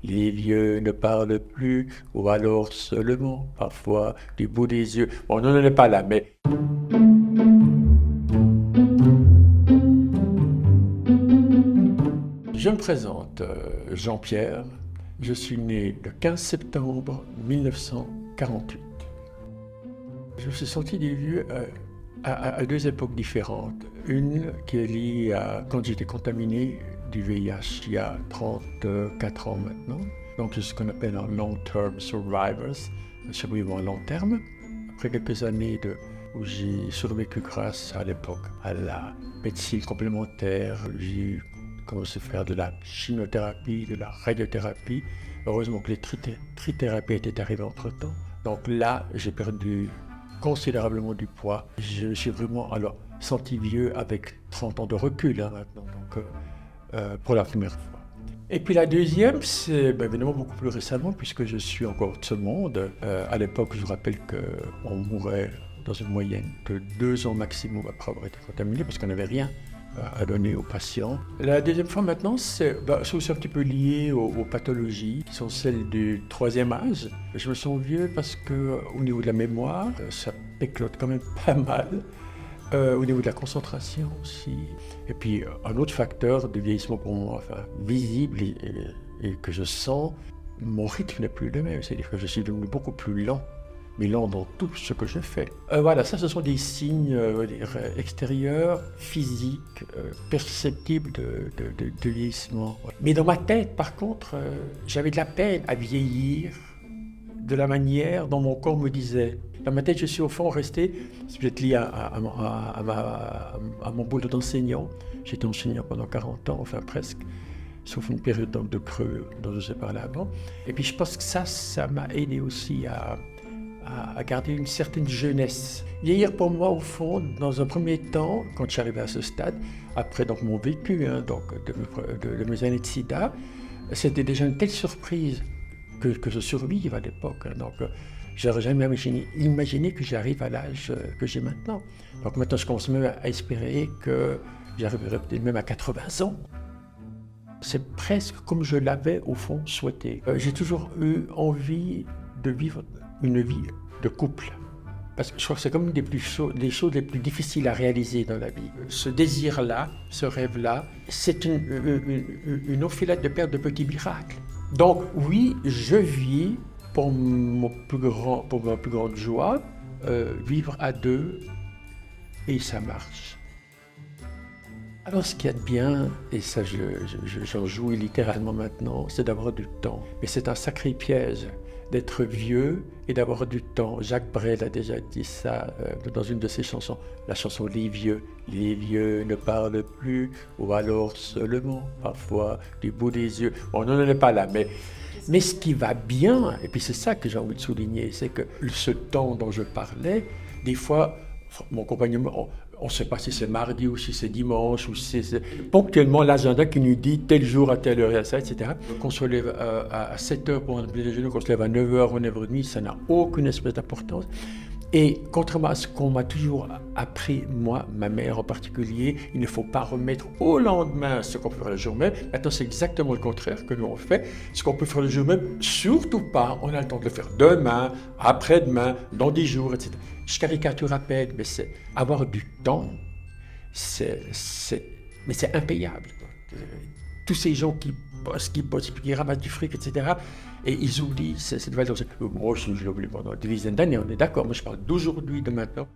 les vieux ne parlent plus, ou alors seulement, parfois, du bout des yeux. Bon, on n'en est pas là, mais... Je me présente, Jean-Pierre. Je suis né le 15 septembre 1948. Je me suis senti des vieux à deux époques différentes. Une qui est liée à quand j'étais contaminé du VIH il y a 34 ans maintenant. Donc c'est ce qu'on appelle un long-term survivors, survivants à long terme. Après quelques années où j'ai survécu grâce à l'époque à la médecine complémentaire, j'ai commencé à faire de la chimiothérapie, de la radiothérapie. Heureusement que les trithérapies étaient arrivées entre-temps. Donc là, j'ai perdu considérablement du poids. Je me suis vraiment senti vieux avec 30 ans de recul maintenant, donc, pour la première fois. Et puis la deuxième, c'est évidemment beaucoup plus récemment, puisque je suis encore de ce monde. À l'époque, je vous rappelle qu'on mourait dans une moyenne de 2 ans maximum après avoir été contaminé, parce qu'on n'avait rien à donner aux patients. La deuxième fois maintenant, c'est aussi un petit peu lié aux pathologies qui sont celles du troisième âge. Je me sens vieux parce qu'au niveau de la mémoire, ça péclote quand même pas mal. Au niveau de la concentration aussi. Et puis un autre facteur de vieillissement pour moi, visible et que je sens, mon rythme n'est plus le même. C'est-à-dire que je suis devenu beaucoup plus lent. Mais lent dans tout ce que je fais. Voilà, ça ce sont des signes extérieurs, physiques, perceptibles de vieillissement. Mais dans ma tête, par contre, j'avais de la peine à vieillir de la manière dont mon corps me disait. Dans ma tête, je suis au fond resté, c'est peut-être lié à mon boulot d'enseignant. J'étais enseignant pendant 40 ans, enfin presque, sauf une période de creux dont je vous ai parlé avant. Et puis je pense que ça m'a aidé aussi à garder une certaine jeunesse. Vieillir pour moi, au fond, dans un premier temps, quand je suis arrivé à ce stade, après donc, mon vécu de mes années de sida, c'était déjà une telle surprise que je survive à l'époque. Donc, j'aurais jamais imaginé que j'arrive à l'âge que j'ai maintenant. Donc maintenant, je commence même à espérer que j'arriverai peut-être même à 80 ans. C'est presque comme je l'avais, au fond, souhaité. J'ai toujours eu envie de vivre une vie de couple. Parce que je crois que c'est comme une des choses les plus difficiles à réaliser dans la vie. Ce désir-là, ce rêve-là, c'est une enfilade de paires de petits miracles. Donc oui, je vis pour ma plus grande joie, vivre à deux, et ça marche. Alors ce qu'il y a de bien, et ça j'en jouis littéralement maintenant, c'est d'avoir du temps. Mais c'est un sacré piège d'être vieux et d'avoir du temps. Jacques Brel a déjà dit ça dans une de ses chansons, la chanson Les vieux ne parlent plus, ou alors seulement, parfois, du bout des yeux. Bon, on n'en est pas là, mais ce qui va bien, et puis c'est ça que j'ai envie de souligner, c'est que ce temps dont je parlais, des fois, mon compagnon, on ne sait pas si c'est mardi ou si c'est dimanche, ou si c'est ponctuellement l'agenda qui nous dit tel jour à telle heure et à ça, etc. Qu'on se lève à 7 heures pour un petit déjeuner, qu'on se lève à 9 heures ou 9h30, ça n'a aucune espèce d'importance. Et contrairement à ce qu'on m'a toujours appris, moi, ma mère en particulier, il ne faut pas remettre au lendemain ce qu'on peut faire le jour même. Maintenant, c'est exactement le contraire que nous on fait. Ce qu'on peut faire le jour même, surtout pas, on a le temps de le faire demain, après-demain, dans 10 jours, etc. Je caricature à peine, mais c'est avoir du temps, mais c'est impayable. Tous ces gens qui bossent, qui ramassent du fric, etc., et ils oublient cette valeur. Moi aussi, je l'oublie pendant des dizaines d'années, on est d'accord. Moi, je parle d'aujourd'hui, de maintenant.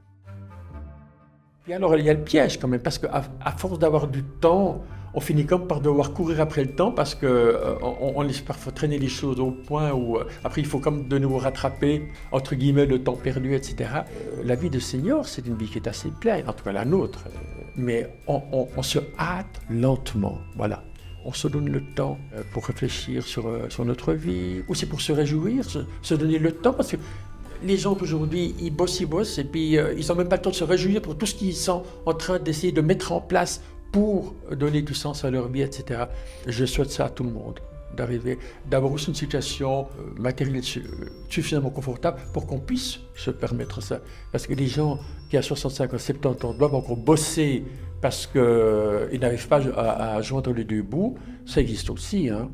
Et alors, il y a le piège quand même, parce qu'à force d'avoir du temps, on finit comme par devoir courir après le temps, parce qu'on laisse parfois traîner les choses au point où, après, il faut comme de nouveau rattraper, entre guillemets, le temps perdu, etc. La vie de senior, c'est une vie qui est assez pleine, en tout cas la nôtre. Mais on se hâte lentement, voilà. On se donne le temps pour réfléchir sur notre vie, aussi pour se réjouir, se donner le temps, parce que les gens d'aujourd'hui, ils bossent, et puis ils n'ont même pas le temps de se réjouir pour tout ce qu'ils sont en train d'essayer de mettre en place pour donner du sens à leur vie, etc. Je souhaite ça à tout le monde, d'avoir aussi une situation matérielle suffisamment confortable pour qu'on puisse se permettre ça. Parce que les gens qui, à 65 ans, 70 ans, doivent encore bosser parce qu'ils n'arrivent pas à joindre les deux bouts, ça existe aussi, hein.